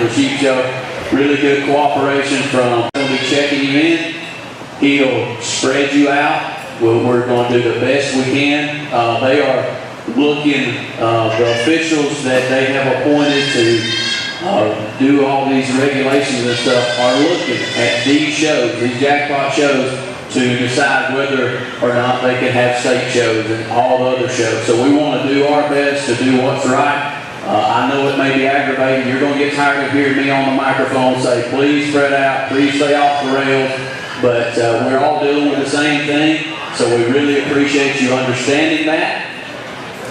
the sheep show. Really good cooperation from he'll be checking you in. He'll spread you out. We're going to do the best we can. They are looking, the officials that they have appointed to do all these regulations and stuff are looking at these shows, these jackpot shows, to decide whether or not they can have state shows and all the other shows. So we want to do our best to do what's right. I know it may be aggravating. You're going to get tired of hearing me on the microphone say, please spread out, please stay off the rails. But we're all dealing with the same thing. So we really appreciate you understanding that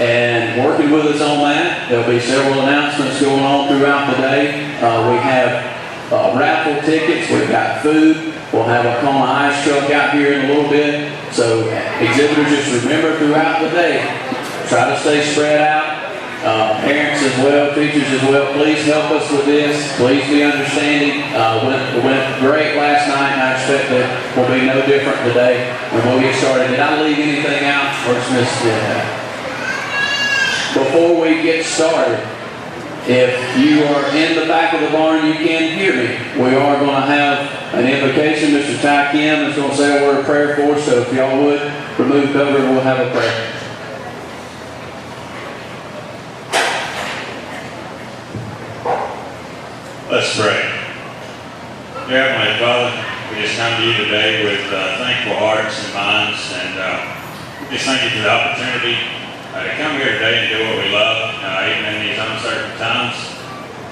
and working with us on that. There'll be several announcements going on throughout the day. We have raffle tickets. We've got food. We'll have a Kona ice truck out here in a little bit. So exhibitors, just remember throughout the day, try to stay spread out. Parents as well, teachers as well, please help us with this. Please be understanding. It went great last night, and I expect that will be no different today when we'll get started. Did I leave anything out? Where's Miss? Before we get started, if you are in the back of the barn, you can hear me. We are going to have an invocation. Mr. Ty Kim is going to say a word of prayer for us, so if y'all would remove cover and we'll have a prayer. Let's pray. Dear Heavenly Father, we just come to you today with thankful hearts and minds, and just thank you for the opportunity to come here today and do what we love, even in these uncertain times.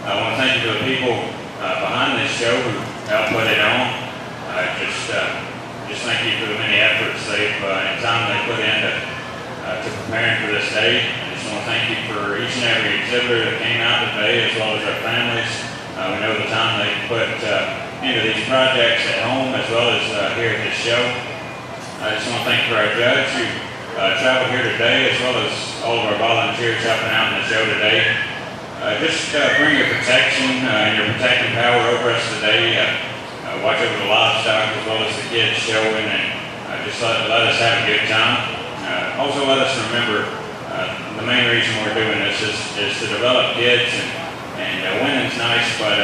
I want to thank you to the people behind this show who helped put it on. Just thank you for the many efforts and time they put into preparing for this day. I just want to thank you for each and every exhibitor that came out today, as well as our families. We know the time they put into these projects at home as well as here at this show. I just want to thank for our judge who traveled here today, as well as all of our volunteers helping out in the show today. Just bring your protection and your protecting power over us today. Watch over the livestock as well as the kids showing, and just let us have a good time. Also let us remember the main reason we're doing this is to develop kids, and winning's nice, but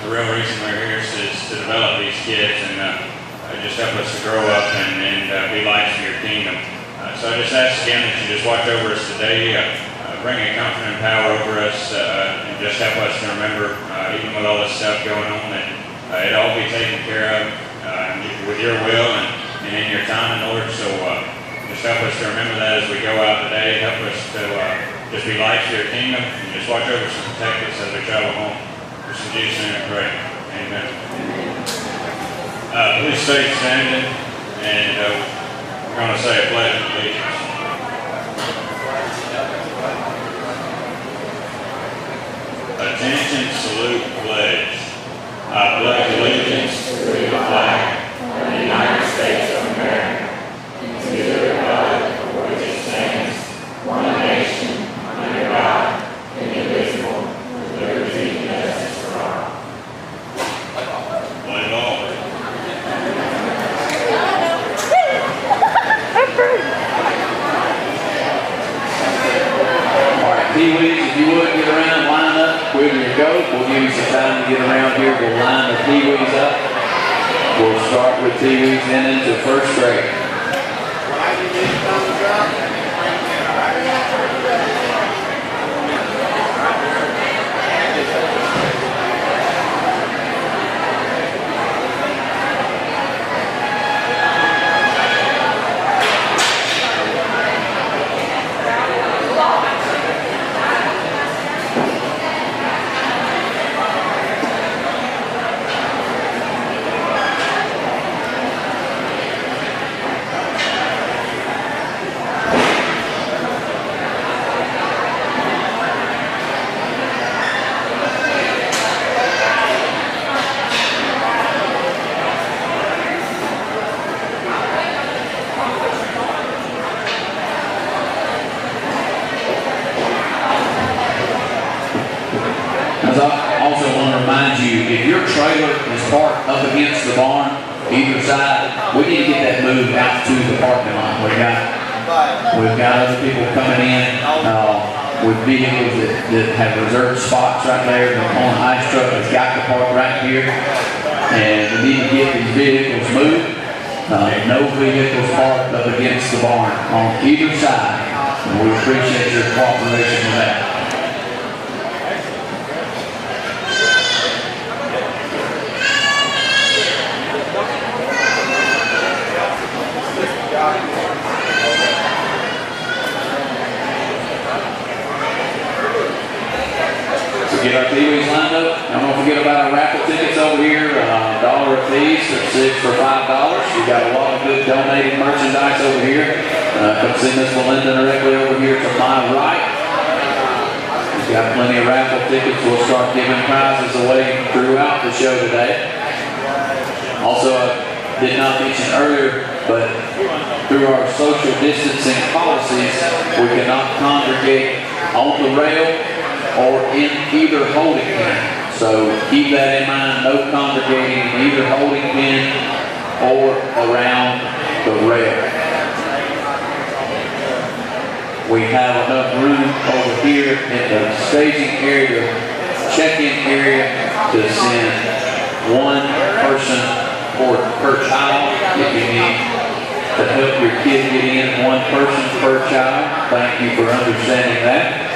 the real reason we're here is to develop these kids and just help us to grow up and be lights for your kingdom. So I just ask again that you just watch over us today, bring a comfort and power over us, and just help us to remember, even with all this stuff going on, that it all be taken care of with your will and in your time and Lord. So just help us to remember that as we go out today. Help us to just be lights to your kingdom, and just watch over us and protect us as we travel home. Just in Jesus' name I pray. Amen. Please stay standing, and we're going to say a pledge of allegiance. Attention, salute, pledge. I pledge allegiance to the flag of the United States of America, and to the republic for which it stands, one nation, under God, indivisible, with liberty and justice for all. Play it all. All right, Pee-wees, if you would get around, line up with your goat. We'll give you some time to get around here. We'll line the Pee-wees up. We'll start with Pee-wees then into first grade. If your trailer is parked up against the barn, either side, we need to get that moved out to the parking lot. We've got other people coming in. with vehicles that have reserved spots right there. The on the ice truck has got to park right here. And we need to get these vehicles moved. No vehicles parked up against the barn on either side. And we appreciate your cooperation with that. Get our TVs lined up. And don't forget about our raffle tickets over here. $1 a piece, or 6 for $5. You got a lot of good donated merchandise over here. Come see Miss Melinda directly over here to my right. We've got plenty of raffle tickets. We'll start giving prizes away throughout the show today. Also, I did not mention earlier, but through our social distancing policies, we cannot congregate on the rail or in either holding pen. So keep that in mind, no congregating in either holding pen or around the rail. We have enough room over here in the staging area, check-in area, to send one person per child. If you need to help your kid get in, one person per child. Thank you for understanding that.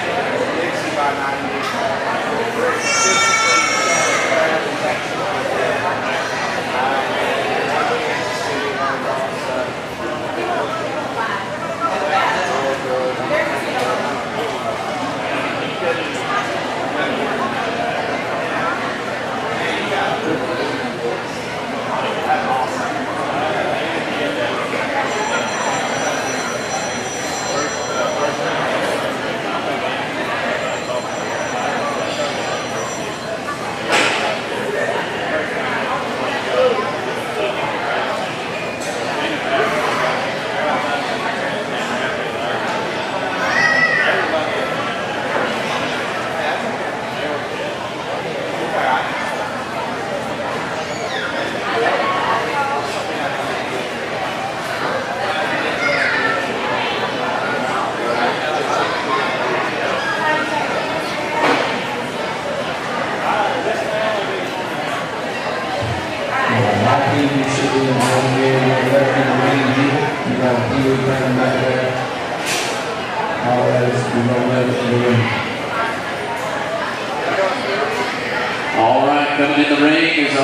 All right, coming in the ring is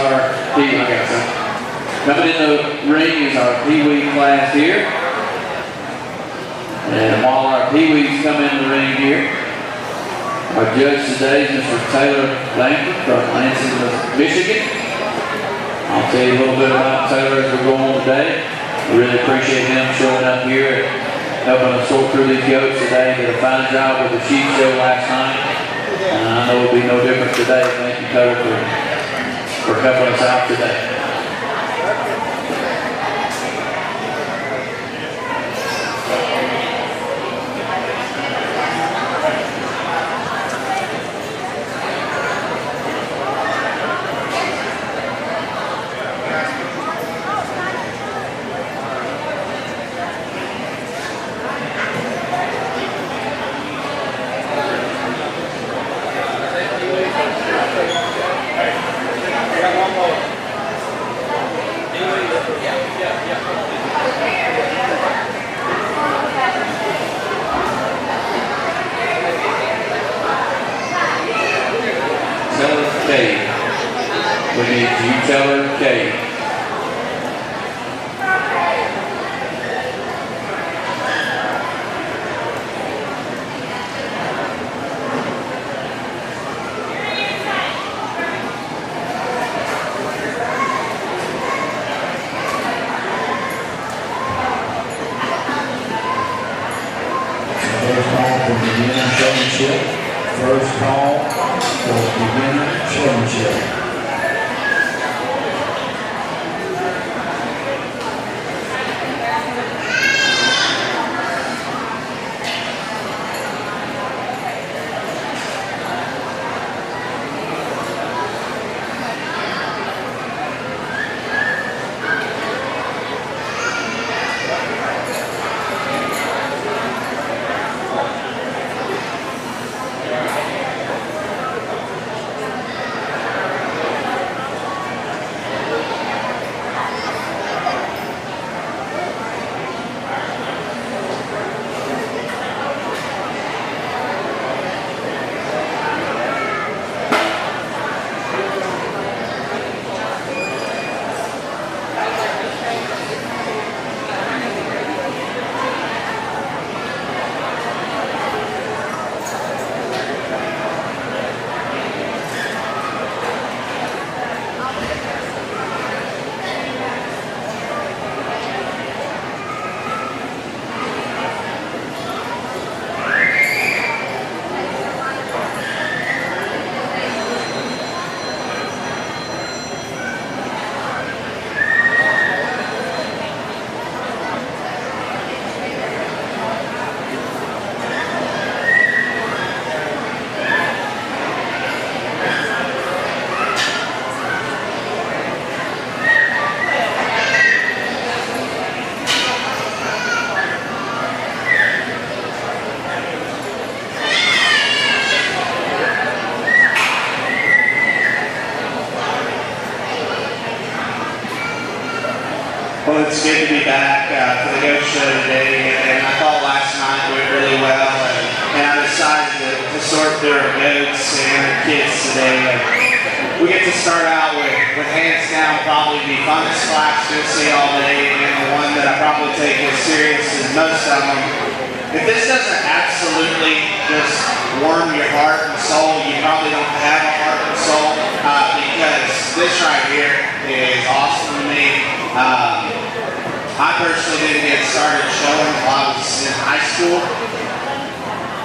our Pee-wee class here. And while our Pee-wees come in the ring here, our judge today is Mr. Taylor Langford from Lansing, Michigan. I'll tell you a little bit about Taylor as we go on today. We really appreciate him showing up here and helping us sort through these goats today. Did a fine job with the sheep show last night. And I know it'll be no different today. Thank you, Taylor, for helping us out today. We need you, Taylor K. First call for beginner showmanship. show today, and I thought last night went really well, and I decided to sort through our goats and our kids today. And we get to start out with hands down probably the funnest class you'll see all day, and the one that I probably take as serious as most of them. If this doesn't absolutely just warm your heart and soul, you probably don't have a heart and soul, because this right here is awesome to me. I personally didn't get started showing until I was in high school.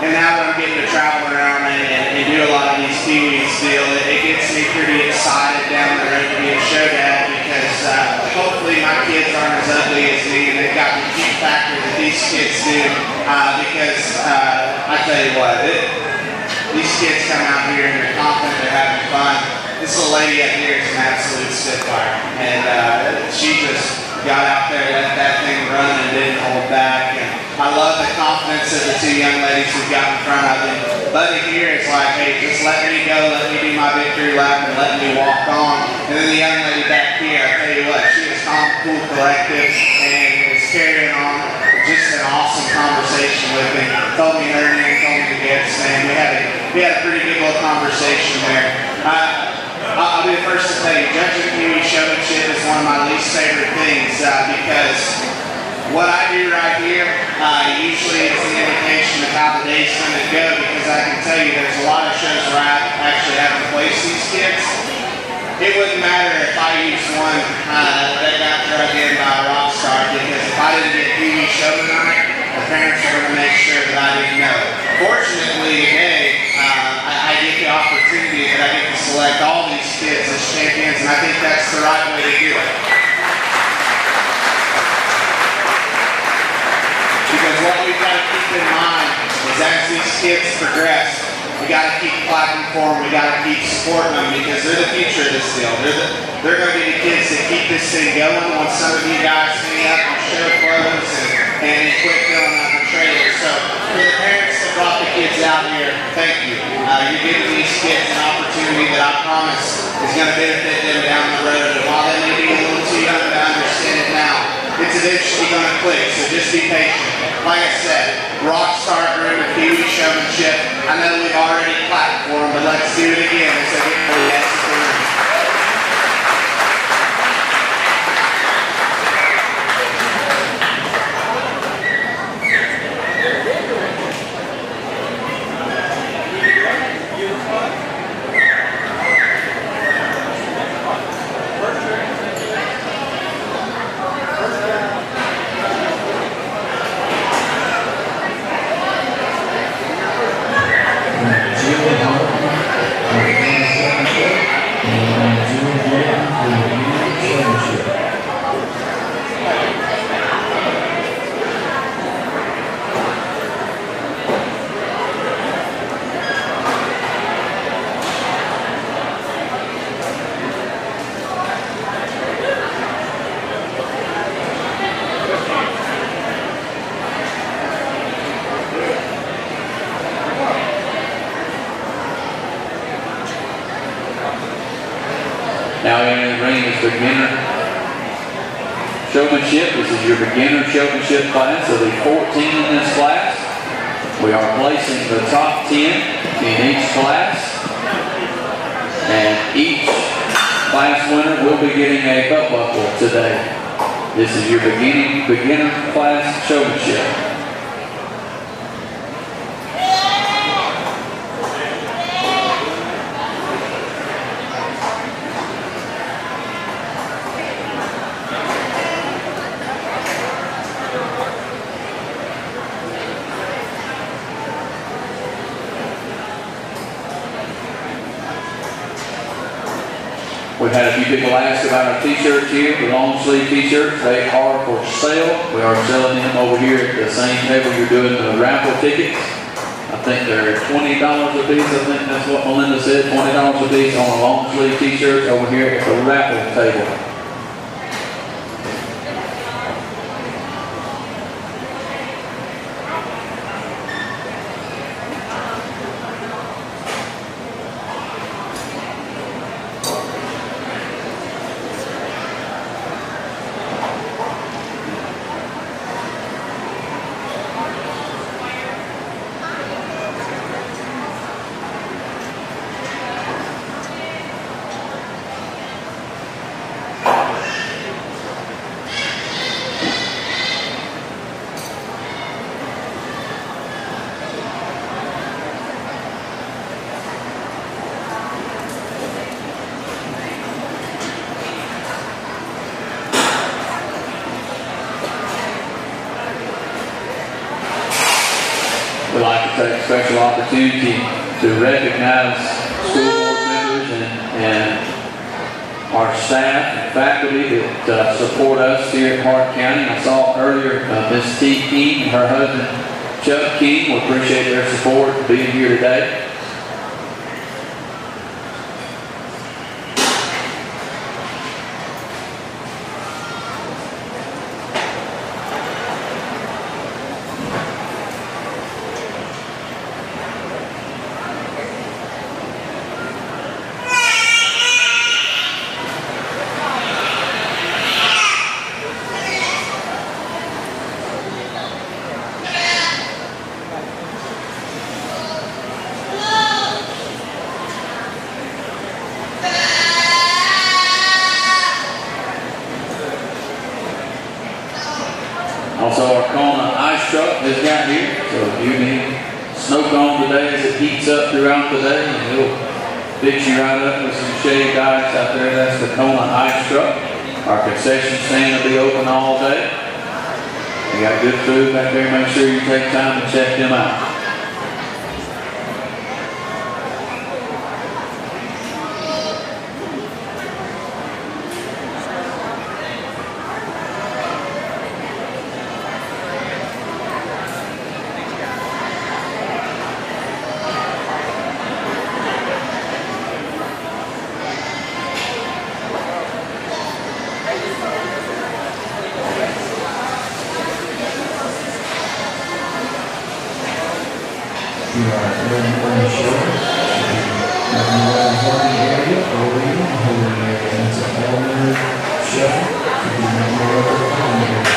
And now that I'm getting to travel around and do a lot of these Pee-wees still, it gets me pretty excited down the road to be a show dad, because hopefully my kids aren't as ugly as me and they've got the cute factor that these kids do. Because I tell you what, these kids come out here and they're confident, they're having fun. This little lady up here is an absolute spitfire, and she just got out there, let that thing run, and didn't hold back. And I love the confidence of the two young ladies who got in front of them. Buddy here is like, hey, just let me go, let me do my victory lap, and let me walk on. And then the young lady back here, I tell you what, she is calm, cool, collective, and is carrying on just an awesome conversation with me. Told me her name, told me the guest name. We had a pretty good little conversation there. I'll be the first to tell you, judging Pee-wee showmanship is one of my least favorite things, because what I do right here usually is an indication of how the day's going to go, because I can tell you there's a lot of shows where I actually have to place these kids. It wouldn't matter if I used one that got drug in by a rock star, because if I didn't get Pee-wee show tonight, the parents are going to make sure that I didn't know. Fortunately today, I get the opportunity that I get to select all these kids as champions, and I think that's the right way to do it. Because what we've got to keep in mind is as these kids progress, we got to keep clapping for them, we got to keep supporting them, because they're the future of this deal. They're going to be the kids that keep this thing going once some of you guys hang up and show clothes and quit filling up the trailers. So for the parents that brought the kids out here, thank you. You're giving these kids an opportunity that I promise is going to benefit them down the road. And while they may be a little too young to understand it now, it's eventually going to click, so just be patient. Like I said, rock star groom and Pee-wee showmanship. I know we've already clapped for them, but let's do it again. So yes, Now entering the ring is beginner showmanship. This is your beginner showmanship class. There'll be 14 in this class. We are placing the top 10 in each class. And each class winner will be getting a belt buckle today. This is your beginner class showmanship. We've had a few people ask about our t-shirts here, the long sleeve t-shirts. They are for sale. We are selling them over here at the same table you're doing the raffle tickets. I think they're $20 a piece. I think that's what Melinda said, $20 a piece on a long sleeve t-shirt over here at the raffle table. we'd like to take a special opportunity to recognize school board members and our staff and faculty that support us here at Hart County. I saw earlier Ms. T. King and her husband Chuck King. We appreciate their support for being here today. Also, our Kona ice truck has got here, so if you need snow cone today as it heats up throughout the day, and it'll fix you right up with some shaved ice out there. That's the Kona ice truck. Our concession stand will be open all day. We got good food back there. Make sure you take time to check them out. You are on the show. Holding area, holding area. It's a elementary shuffle. You can have more of the holding area.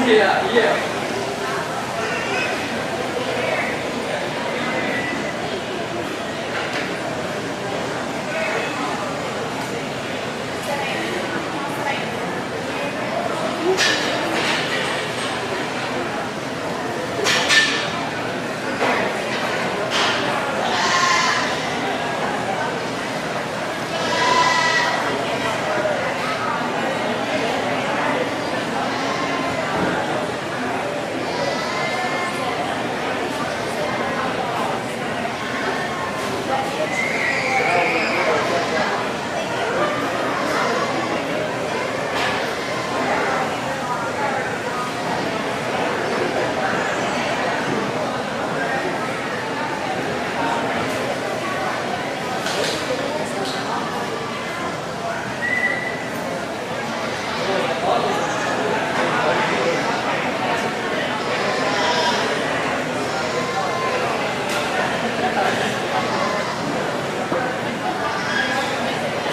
Yeah.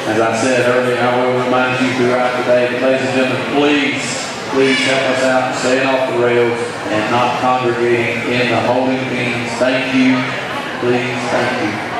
As I said earlier, I will remind you throughout the day, but ladies and gentlemen, please help us out staying off the rails and not congregating in the holding pens. Thank you please. Thank you.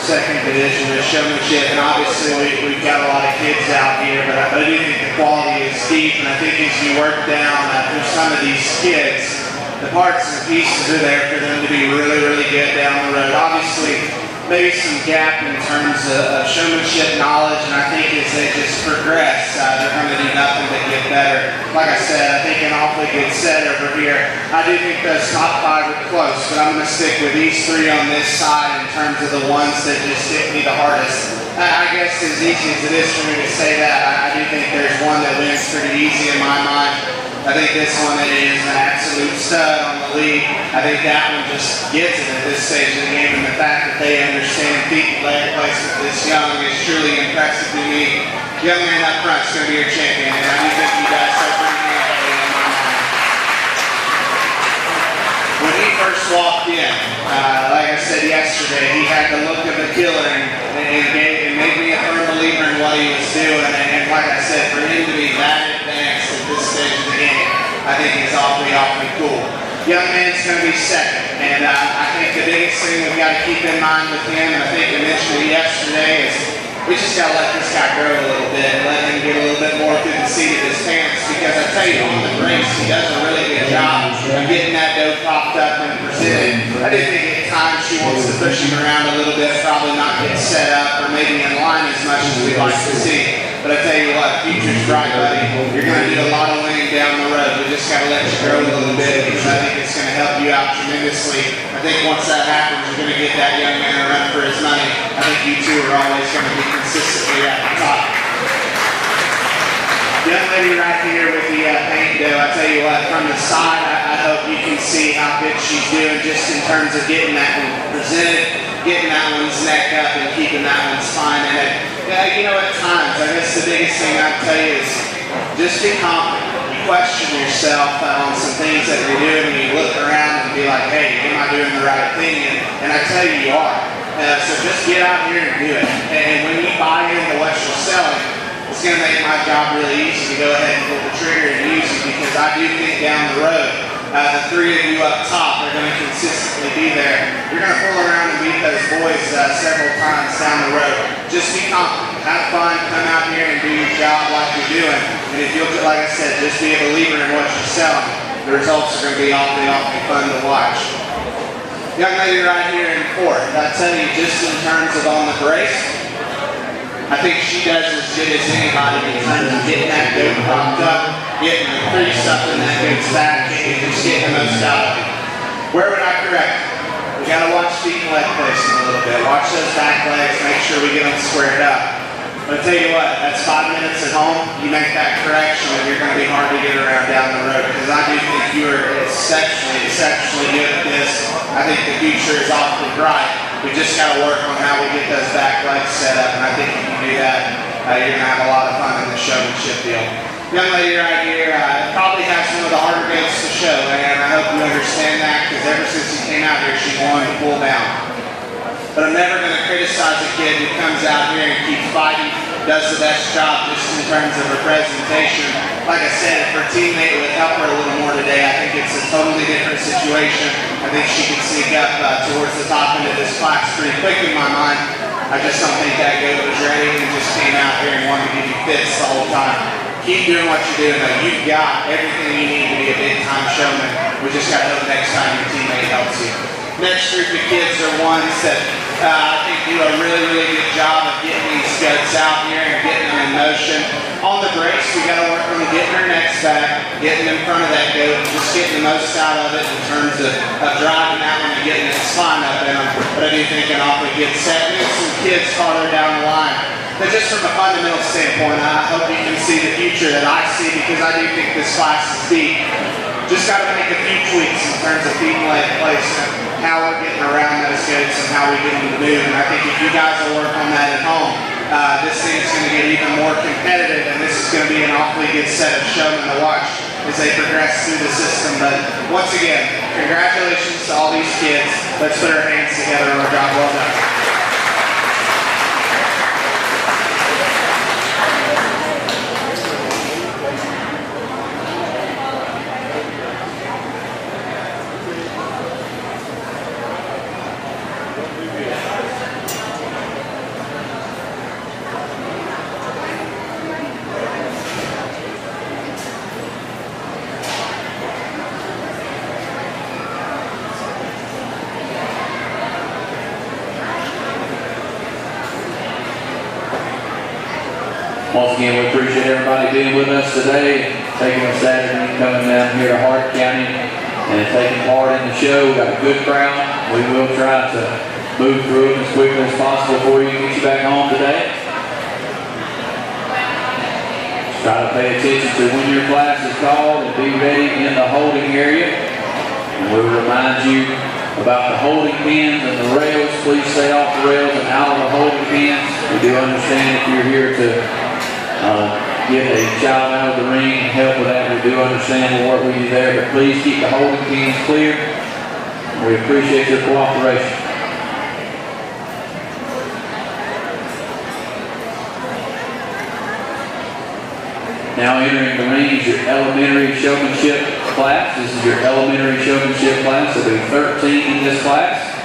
Second division of showmanship, and obviously we've got a lot of kids out here, but I do think the quality is deep, and I think as you work down through some of these kids, the parts and pieces are there for them to be really, really good down the road. Obviously, maybe some gap in terms of showmanship knowledge, and I think as they just progress, they're going to do nothing but get better. Like I said, I think an awfully good set over here. I do think those top five are close, but I'm going to stick with these three on this side in terms of the ones that just hit me the hardest. I guess as easy as it is for me to say that, I do think there's one that wins pretty easy in my mind. I think this one is an absolute stud on the lead. I think that one just gets it at this stage of the game, and the fact that they understand feet and leg placement this young is truly impressive to me. Young man up front is going to be your champion, and I do think you guys are bringing anybody in my mind. When he first walked in, like I said yesterday, he had the look of a killer, and it made me a firm believer in what he was doing. And like I said, for him to be that advanced at this stage of the game, I think is awfully, awfully cool. Young man's going to be second, and I think the biggest thing we've got to keep in mind with him, and I think I mentioned it yesterday, is we just got to let this guy grow a little bit and let him get a little bit more through the seat of his pants, because I tell you, on the race, he does a really good job of getting that dough popped up and presented. I do think at times she wants to push him around a little bit, probably not get set up or maybe in line as much as we'd like to see. But I tell you what, future's bright, buddy. You're going to do a lot of winning down the road. We just got to let you grow a little bit, because I think it's going to help you out tremendously. I think once that happens, you're going to get that young man a run for his money. I think you two are always going to be consistently at the top. Young lady right here with the paint dough, I tell you what, from the side, I hope you can see how good she's doing just in terms of getting that one presented, getting that one's neck up, and keeping that one spine in it. Yeah, you know, at times, I guess the biggest thing I'd tell you is just be confident. You question yourself on some things that you're doing, and you look around and be like, hey, am I doing the right thing? And I tell you, you are. So just get out here and do it. And when you buy into what you're selling, it's going to make my job really easy to go ahead and pull the trigger and use it, because I do think down the road, the three of you up top are going to consistently be there. You're going to pull around and meet those boys several times down the road. Just be confident, have fun, come out here and do your job like you're doing. And if you'll, like I said, just be a believer in what you're selling, the results are going to be awfully fun to watch. Young lady right here in fourth, I tell you, just in terms of on the brace, I think she does as good as anybody in terms of getting that goat propped up, getting the crease up in that goat's back, and just getting the most out of it. Where would I correct? We got to watch feet and leg placement a little bit. Watch those back legs, make sure we get them squared up. But I tell you what, that's 5 minutes at home. You make that correction, and you're going to be hard to get around down the road, because I do think you are exceptionally good at this. I think the future is awfully bright. We just got to work on how we get those back legs set up, and I think if you do that, you're going to have a lot of fun in the showmanship deal. Young lady right here probably has one of the harder goats to show, and I hope you understand that, because ever since he came out here, she's wanted to pull down. But I'm never going to criticize a kid who comes out here and keeps fighting, does the best job just in terms of her presentation. Like I said, if her teammate would help her a little more today, I think it's a totally different situation. I think she could sneak up towards the top end of this class pretty quick in my mind. I just don't think that goat was ready and just came out here and wanted to give you fits the whole time. Keep doing what you're doing, though. You've got everything you need to be a big-time showman. We just got to hope next time your teammate helps you. Next group of kids are ones that I think do a really good job of getting these goats out here and getting them in motion. On the brace, we got to work on getting their necks back, getting in front of that goat, just getting the most out of it in terms of driving that one and getting its spine up in them. But I do think an awfully good set. We have some kids farther down the line. But just from a fundamental standpoint, I hope you can see the future that I see, because I do think this class is deep. Just got to make a few tweaks in terms of feet and leg placement, how we're getting around those goats and how we get them to move. And I think if you guys will work on that at home, this thing's going to get even more competitive, and this is going to be an awfully good set of showmen to watch as they progress through the system. But once again, congratulations to all these kids. Let's put our hands together on a job well done. Once again, we appreciate everybody being with us today, taking a Saturday, coming down here to Hart County and taking part in the show. We've got a good crowd. We will try to move through it as quickly as possible for you and get you back home today. Just try to pay attention to when your class is called and be ready in the holding area. And we'll remind you about the holding pins and the rails. Please stay off the rails and out of the holding pins. We do understand if you're here to get a child out of the ring and help with that, we do understand we'll work with you there, but please keep the holding pins clear. We appreciate your cooperation. Now entering the ring is your elementary showmanship class. This is your elementary showmanship class. There'll be 13 in this class.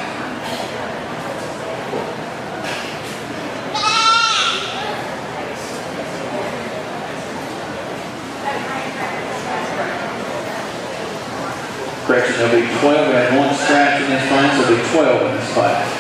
Correction, there'll be 12. We had one scratch in this class, there'll be 12 in this class.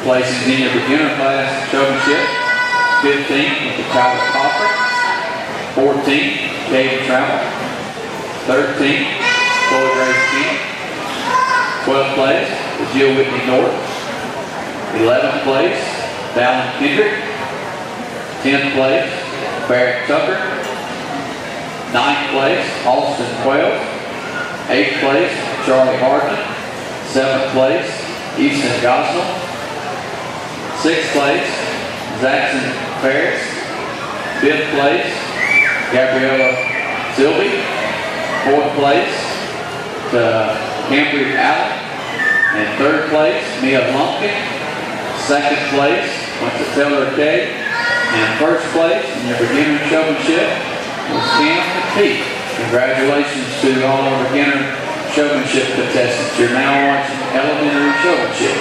Places in your beginner class showmanship: 15 with the Tyler Coffer, 14 David Trammell, 13 Floyd Race King, 12th place Jill Whitney North. 11th place, Dallin Kendrick. 10th place, Barrett Tucker. 9th place, Austin Quayle. 8th place, Charlie Hardman. 7th place, Easton Gosnell. 6th place, Zaxton Ferris. 5th place, Gabriella Silby. 4th place, Cambridge Allen. And 3rd place, Mia Lumpkin. 2nd place, went to Taylor Kay. And 1st place in your beginner showmanship was Cam McPeak. Congratulations to all our beginner showmanship contestants. You're now watching elementary showmanship.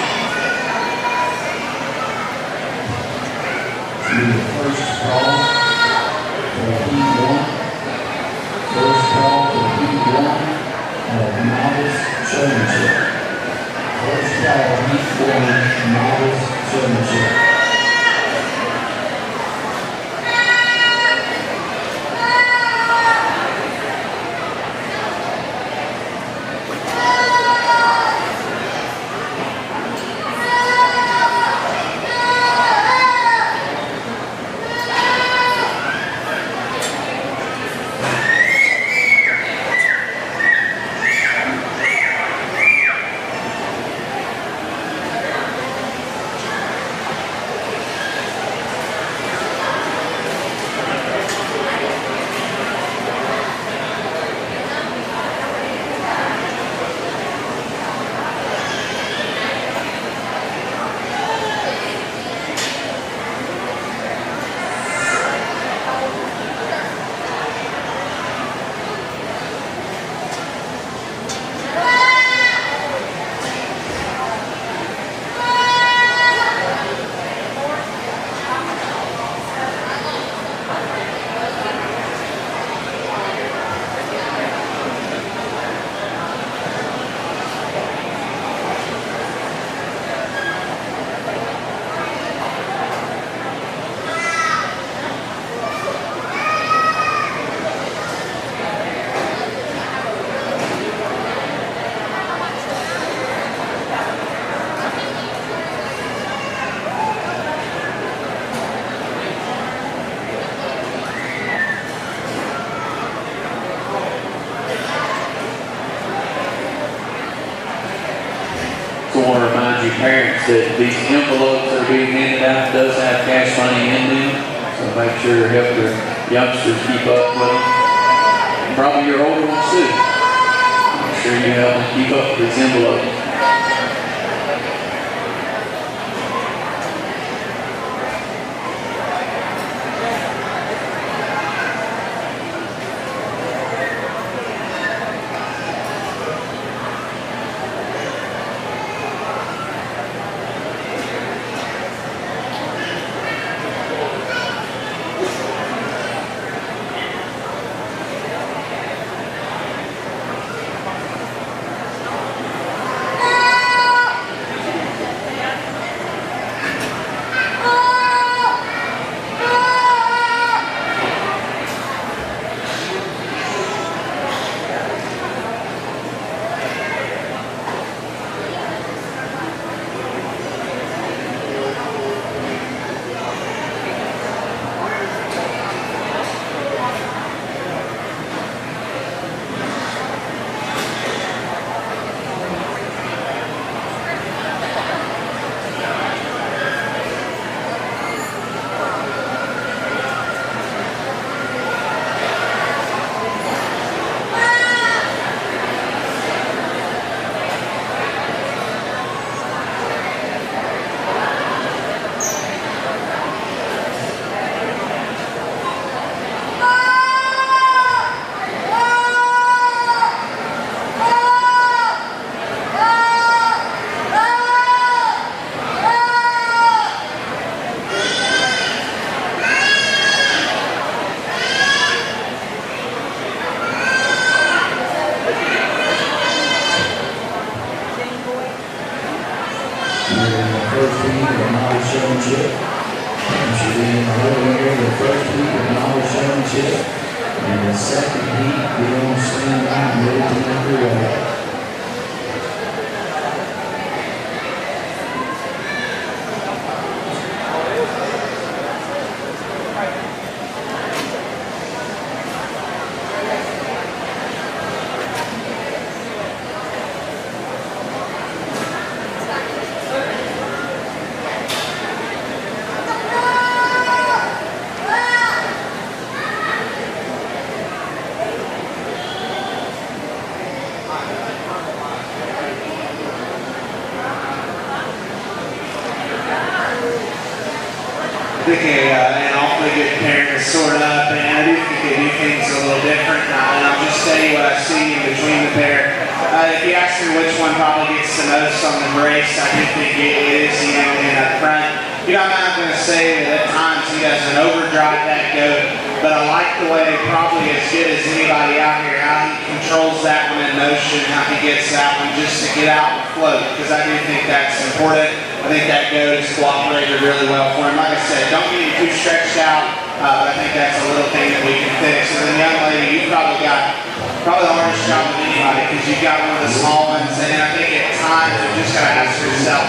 The first call for Heat 1. First call for Heat 1 of Novice Showmanship. First call Heat 1 Novice Showmanship. I want to remind you parents that these envelopes that are being handed out does have cash money in them. So make sure you help your youngsters keep up with them. And probably your older ones too. Make sure you help them keep up with these envelopes. Showmanship. And she's in the whole winner the first heat of Novice Showmanship. And the second heat, we're going to stand by and ready to make her way. think an awfully good pair to sort up, and I do think they do things a little different. And I'll just tell you what I see in between the pair. If you ask me which one probably gets the most on the brace, I do think it is the young man up front. You know, I'm not going to say that at times he doesn't overdrive that goat, but I like the way, probably as good as anybody out here, how he controls that one in motion, how he gets that one just to get out and float, because I do think that's important. I think that goat has cooperated really well for him. Like I said, don't get him too stretched out, but I think that's a little thing that we can fix. And then young lady, you've probably got the hardest job of anybody, because you've got one of the small ones, and I think at times you just got to ask yourself,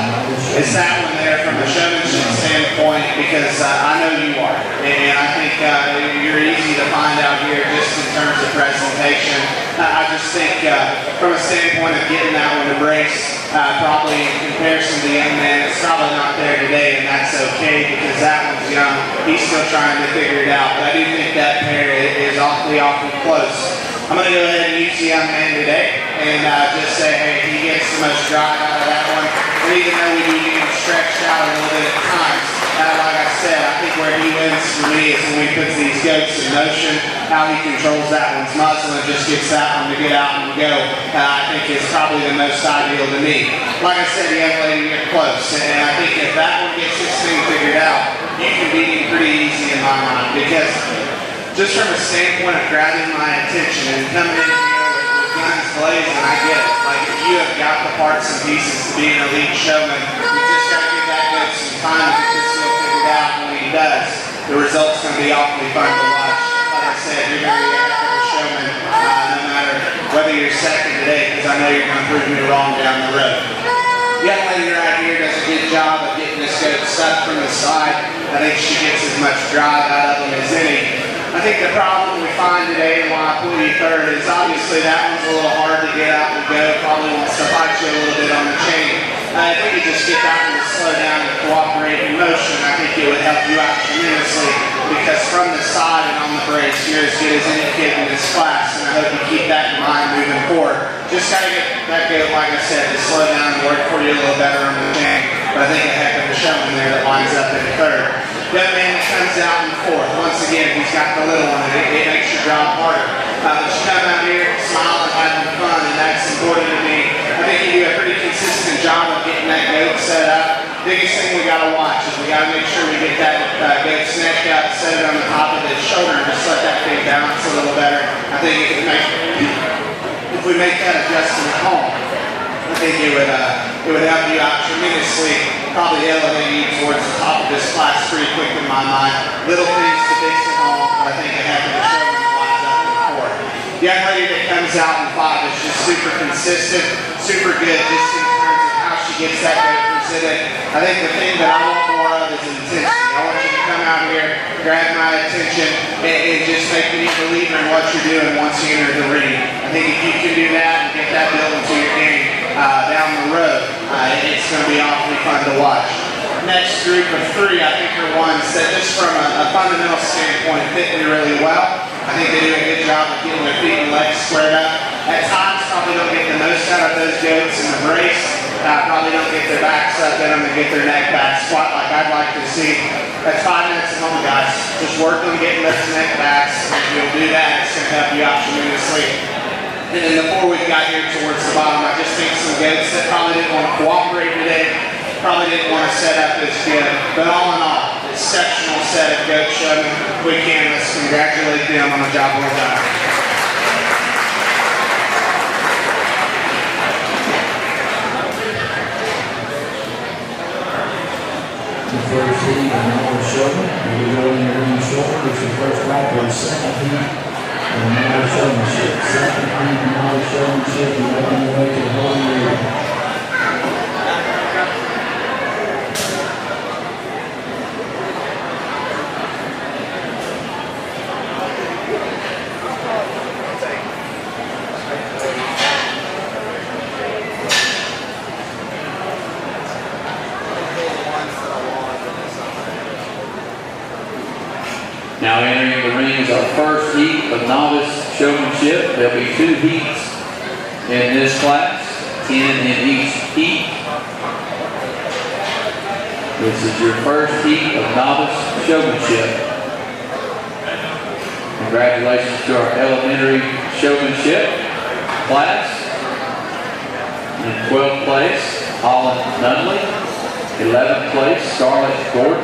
is that one there from a showmanship standpoint? Because I know you are, and I think you're easy to find out here just in terms of presentation. I just think from a standpoint of getting that one to brace, probably in comparison to the young man, it's probably not there today, and that's okay, because that one's young. He's still trying to figure it out, but I do think that pair is awfully close. I'm going to go ahead and use the young man today and just say, hey, he gets the most drive out of that one. And even though we do need him stretched out a little bit at times, like I said, I think where he wins for me is when he puts these goats in motion, how he controls that one's muzzle and just gets that one to get out and go. I think is probably the most ideal to me. Like I said, the young lady get close, and I think if that one gets this thing figured out, you can beat him pretty easy in my mind, because just from a standpoint of grabbing my attention and coming in here with guns blazing, I get it. Like, if you have got the parts and pieces to be an elite showman, you just got to give that guy some time to get this deal figured out. And when he does, the result's going to be awfully fun to watch. Like I said, you're going to be a heck of a showman, no matter whether you're second today, because I know you're going to prove me wrong down the road. Young lady right here does a good job of getting this goat stuck from the side. I think she gets as much drive out of him as any. I think the problem we find today, and why I put you third, is obviously that one's a little hard to get out and go. Probably wants to fight you a little bit on the chain. If we could just get that one to slow down and cooperate in motion, I think it would help you out tremendously, because from the side and on the brace, you're as good as any kid in this class, and I hope you keep that in mind moving forward. Just got to get that goat, like I said, to slow down and work for you a little better on the chain. But I think a heck of a showman there that lines up in third. Young man that comes out in fourth. Once again, he's got the little one, and it makes your job harder. But you come out here smiling, having fun, and that's important to me. I think you do a pretty consistent job of getting that goat set up. Biggest thing we got to watch is we got to make sure we get that goat's neck up, set it on the top of his shoulder, and just let that thing balance a little better. I think if we make that adjustment at home, I think it would help you out tremendously, probably elevate you towards the top of this class pretty quick in my mind. Little things to fix at home, but I think a heck of a showman lines up in fourth. The young lady that comes out in five is just super consistent, super good, just in terms of how she gets that goat presented. I think the thing that I want more of is intensity. I want you to come out here, grab my attention, and just make me a believer in what you're doing once you enter the ring. I think if you can do that and get that built into your game down the road, it's going to be awfully fun to watch. Next group of three, I think, are ones that just from a fundamental standpoint fit me really well. I think they do a good job of getting their feet and legs squared up. At times, probably don't get the most out of those goats in the brace. Probably don't get their backs up in them and get their neck back squat like I'd like to see. That's 5 minutes at home, guys. Just work on getting those neck backs. If you'll do that, it's going to help you out tremendously. And then the four we've got here towards the bottom, I just think some goats that probably didn't want to cooperate today, probably didn't want to set up as good. But all in all, exceptional set of goat showmen. We can, let's congratulate them on a job well done. The first heat, another showman. We'll be going in the ring shortly. It's the first lap of the second heat. Another showmanship. Second heat, another showmanship. We're on the way to the whole year. Now entering the ring is our first heat of novice showmanship. There'll be 2 heats in this class, 10 in each heat. This is your first heat of novice showmanship. Congratulations to our elementary showmanship class. In 12th place, Holland Nunley. 11th place, Scarlett Gordon.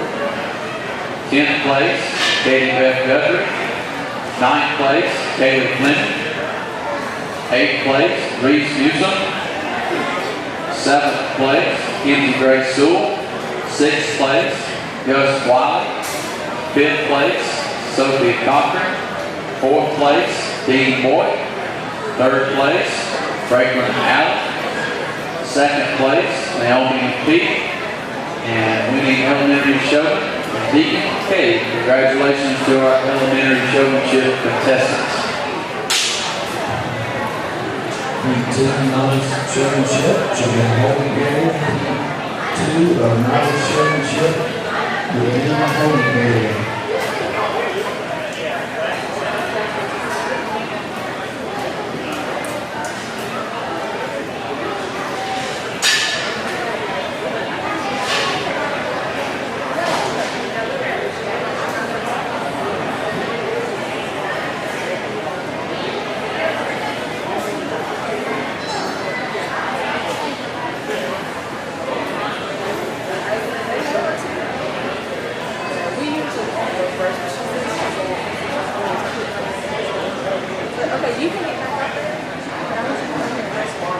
10th place, Katie Beth Guthrie. 9th place, Kaylee Fleming. 8th place, Reese Newsom. 7th place, Kenzie Grace Sewell. 6th place, Gus Wiley. 5th place, Sophia Cochran. 4th place, Dean Boyd. 3rd place, Franklin Allen. 2nd place, Naomi Peak. And winning elementary showman, Deacon Cade. Congratulations to our elementary showmanship contestants. Heat 2 novice showmanship, Julian Holdingberry. Heat 2 of novice showmanship, Julian Holdingberry. Okay, you can get back up there. I want you to come here and press one.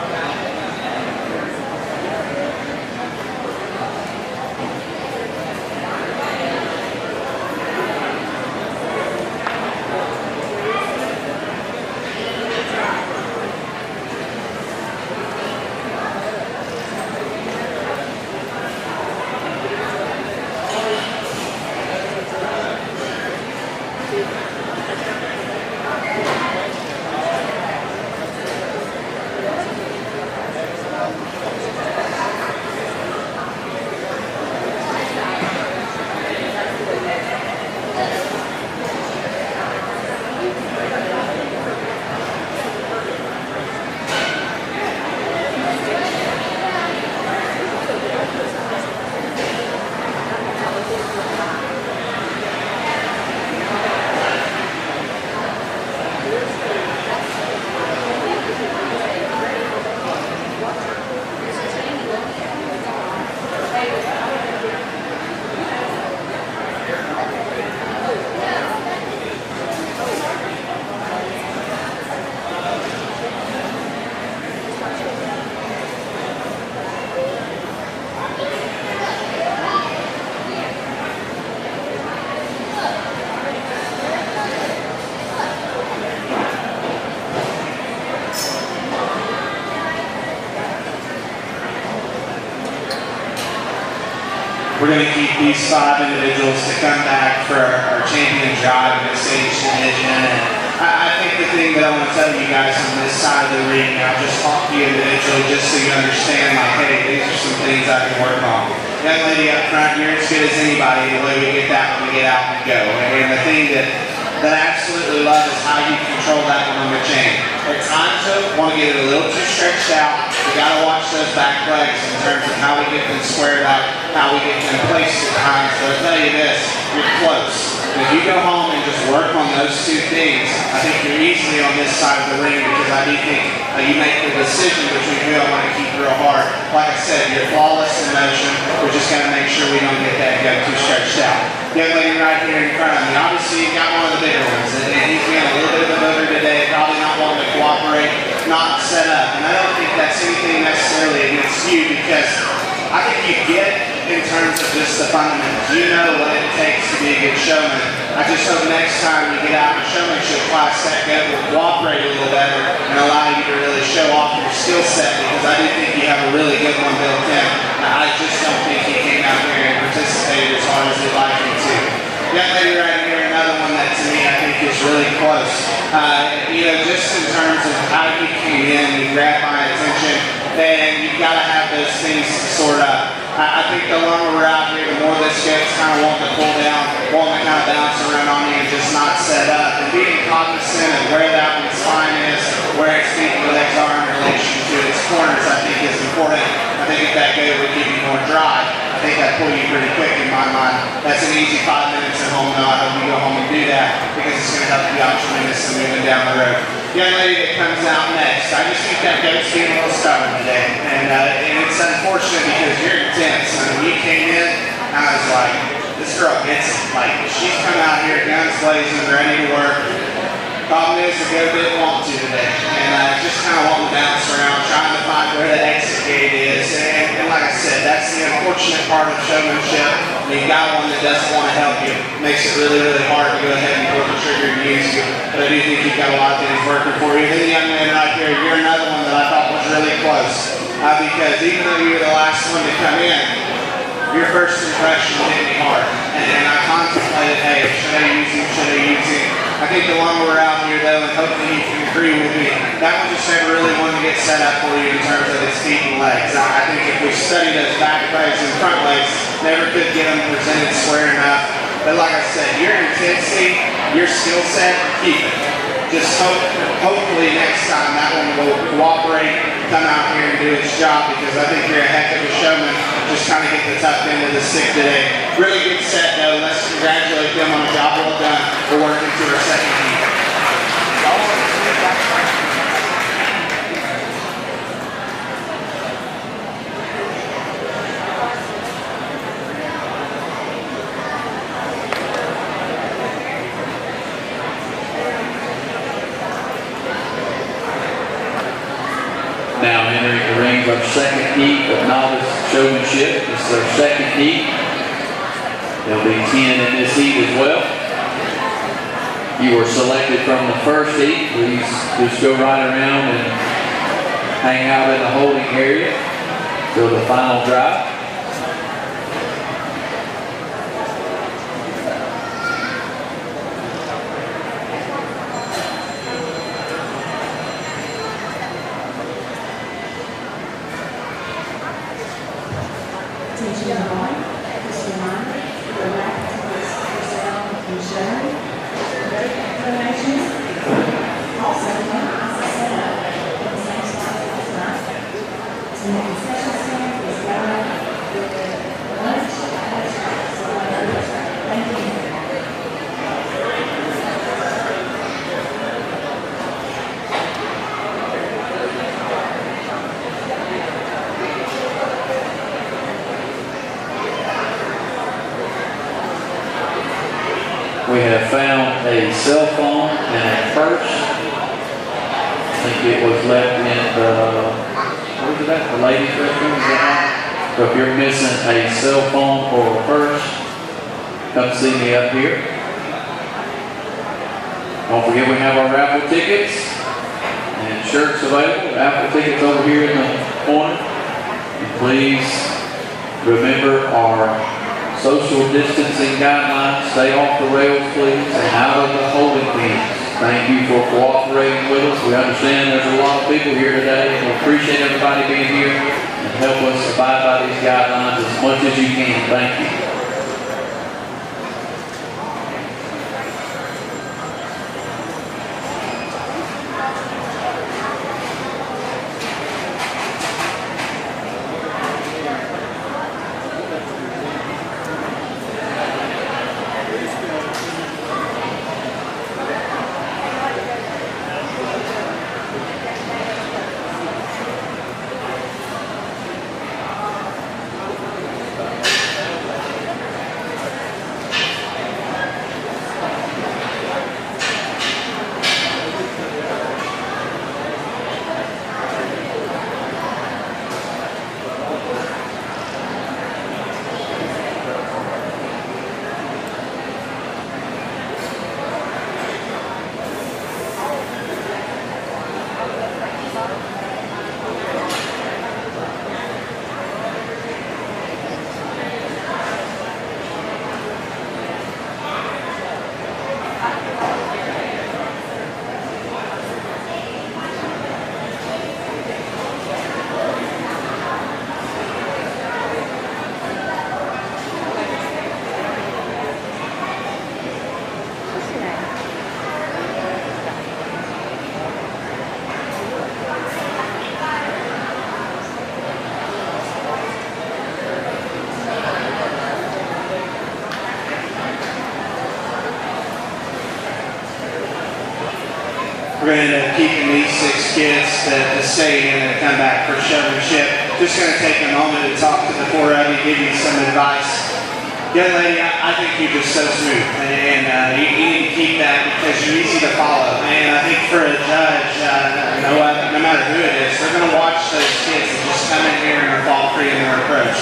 We're going to keep these 5 individuals to come back for our champion drive in this age division. And I think the thing that I want to tell you guys on this side of the ring, I'll just talk to you individually just so you understand, like, hey, these are some things I can work on. Young lady up front, you're as good as anybody the way we get that when we get out and go. And the thing that I absolutely love is how you control that one on the chain. At times, though, want to get it a little too stretched out. We got to watch those back legs in terms of how we get them squared up, how we get them placed at times. So I'll tell you this, you're close. If you go home and just work on those 2 things, I think you're easily on this side of the ring because I do think you make the decision between who I want to keep real hard. Like I said, you're flawless in motion. We just got to make sure we don't get that go too stretched out. Young lady right here in front of me, obviously you got one of the bigger ones, and he's being a little bit of a motor today, probably not wanting to cooperate, not set up. And I don't think that's anything necessarily against you because I think you get in terms of just the fundamentals. You know what it takes to be a good showman. I just hope next time we get out in showmanship class, that guy will cooperate a little better and allow you to really show off your skill set because I do think you have a really good one built in. I just don't think he came out here and participated as hard as he'd like him to. Young lady right here, another one that to me I think is really close. Just in terms of how you came in, you grabbed my attention, then you've got to have those things to sort up. I think the longer we're out here, the more this gets kind of wanting to pull down, wanting to kind of bounce around on me and just not set up. And being cognizant of where that one's spine is, where its feet and legs are in relation to its corners, I think is important. I think if that go would give you more drive. I I think I'd pull you pretty quick in my mind. That's an easy 5 minutes at home, though. I hope you go home and do that because it's going to help you out tremendously moving down the road. Young lady that comes out next, I just think that goat's being a little stubborn today. And it's unfortunate because you're intense. I mean, you came in, I was like, this girl gets it. Like, she's come out here, guns blazing, ready to work. Problem is, the goat didn't want to today. And just kind of wanting to bounce around, trying to find where the exit gate is. And like I said, that's the unfortunate part of showmanship. When you've got one that doesn't want to help you, it makes it really, really hard to go ahead and pull the trigger and use you. But I do think you've got a lot of things working for you. Then the young man right here, you're another one that I thought was really close. Because even though you were the last one to come in, your first impression hit me hard. And I contemplated, hey, should I use him, should I use him? I think the longer we're out here, though, and hopefully you can agree with me, that one just never really wanted to get set up for you in terms of its feet and legs. I think if we study those back legs and front legs, never could get them presented square enough. But like I said, your intensity, your skill set, keep it. Just hopefully next time that one will cooperate, come out here and do its job, because I think you're a heck of a showman. Just kind of get the tough end of the stick today. Really good set, though. Let's congratulate them on a job well done. We're working to our second heat. Now entering the ring, our second heat of novice showmanship. This is our second heat. There'll be 10 in this heat as well. You were selected from the first heat. Please just go right around and hang out in the holding area till the final drive. Attention everyone, just a reminder, go back to this yourself and showing. Great donations. Also, as I set up at the same spot last night, to the concession stand is going with the lunch at a track. So, thank you. We have found a cell phone and a purse. I think it was left in the, where was that? The ladies' restroom, is that right? So if you're missing a cell phone or a purse, come see me up here. Don't forget we have our raffle tickets and shirts available. Raffle tickets over here in the corner. And please remember our social distancing guidelines. Stay off the rails, please, and out of the holding pens. Thank you for cooperating with us. We understand there's a lot of people here today, and we appreciate everybody being here and help us abide by these guidelines as much as you can. Thank you. we're going to end up keeping these 6 kids to stay in and come back for showmanship. Just going to take a moment to talk to the 4 of you, give you some advice. Young lady, I think you're just so smooth, and you need to keep that because you're easy to follow. And I think for a judge, no matter who it is, they're going to watch those kids that just come in here and are fault free in their approach.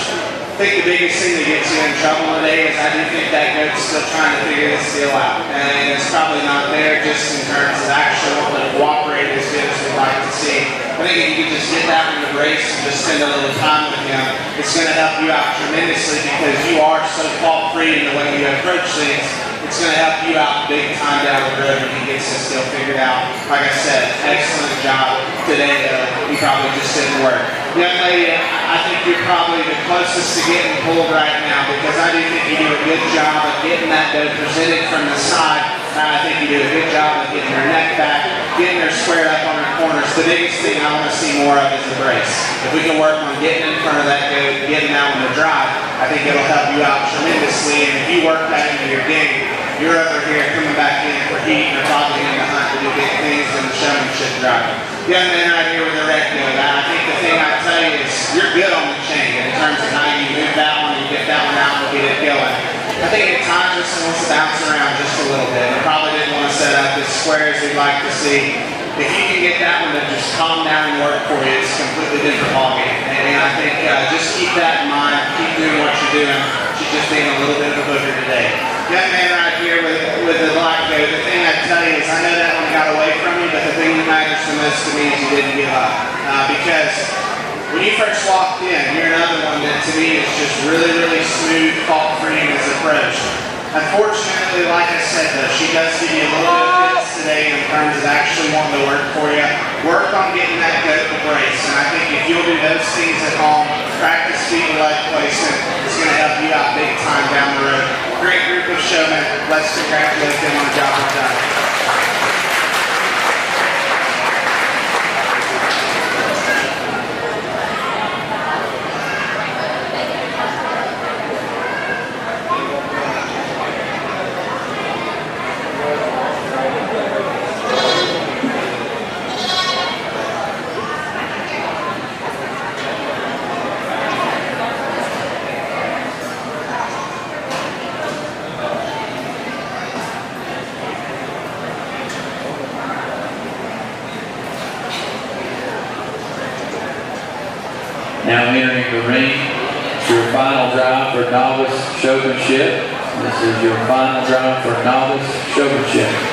I think the biggest thing that gets you in trouble today is I do think that goat's still trying to figure this deal out. And it's probably not there just in terms of actually wanting to cooperate as good as we'd like to see. I think if you could just get that one embraced and just spend a little time with him, it's going to help you out tremendously because you are so fault-free in the way you approach things. It's going to help you out big time down the road when he gets this deal figured out. Like I said, excellent job today. You probably just didn't work. Young lady, I think you're probably the closest to getting pulled right now because I do think you do a good job of getting that dough presented from the side. I think you do a good job of getting her neck back, getting her squared up on her corners. The biggest thing I want to see more of is the brace. If we can work on getting in front of that goat and getting that one to drive, I think it'll help you out tremendously. And if you work that into your game, you're over here coming back in for heat and you're probably in the hunt to do big things in the showmanship driving. Young man right here with the wreck goat, I think the thing I tell you is you're good on the chain in terms of how you move that one and get that one out and get it going. I think at times this wants to bounce around just a little bit. It probably didn't want to set up as square as we'd like to see. If you can get that one to just calm down and work for you, it's a completely different ballgame. And I think just keep that in mind, keep doing what you're doing. She's just being a little bit of a booger today. Young man right here with the black goat, the thing I'd tell you is I know that one got away from you, but the thing that matters the most to me is you didn't give up. Because when you first walked in, you're another one that to me is just really, really smooth, fault-free in his approach. Unfortunately, like I said though, she does give you a little bit of fits today in terms of actually wanting to work for you. Work on getting that goat to brace. And I think if you'll do those things at home, practice feet and leg placement, it's going to help you out big time down the road. Great group of showmen. Let's congratulate them on the job well done. Now entering the ring, it's your final drive for Novice Showmanship. This is your final drive for Novice Showmanship.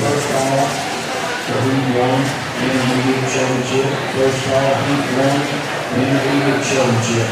First call for Heat 1, Intermediate Championship. First call, Heat 1, Intermediate Championship.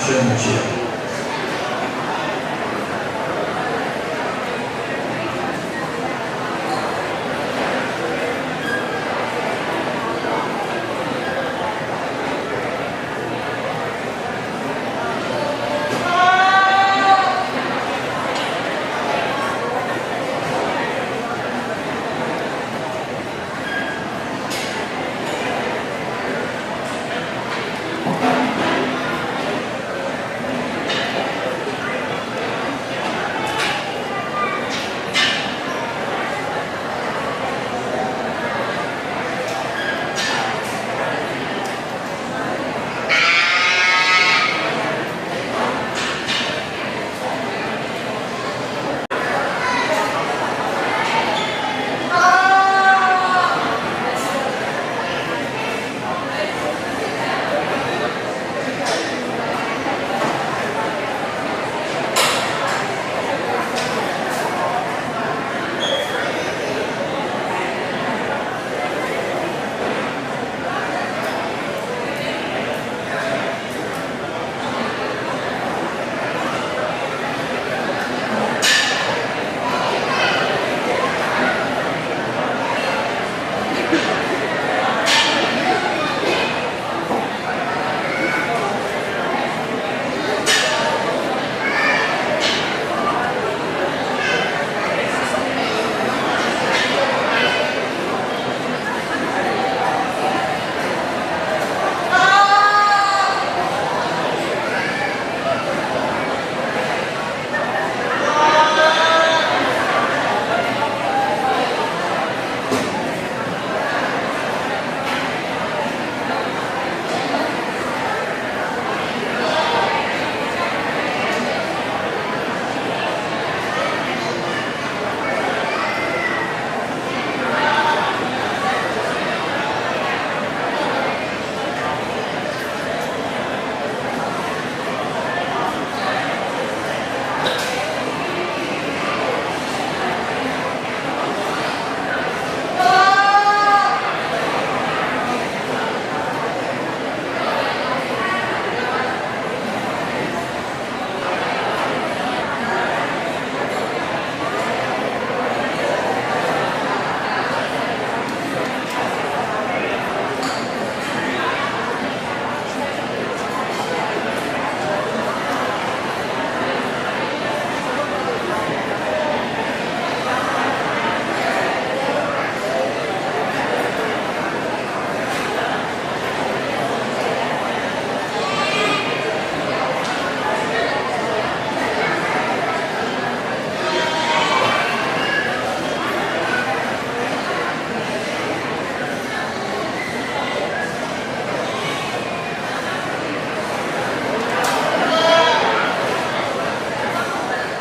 showmanship.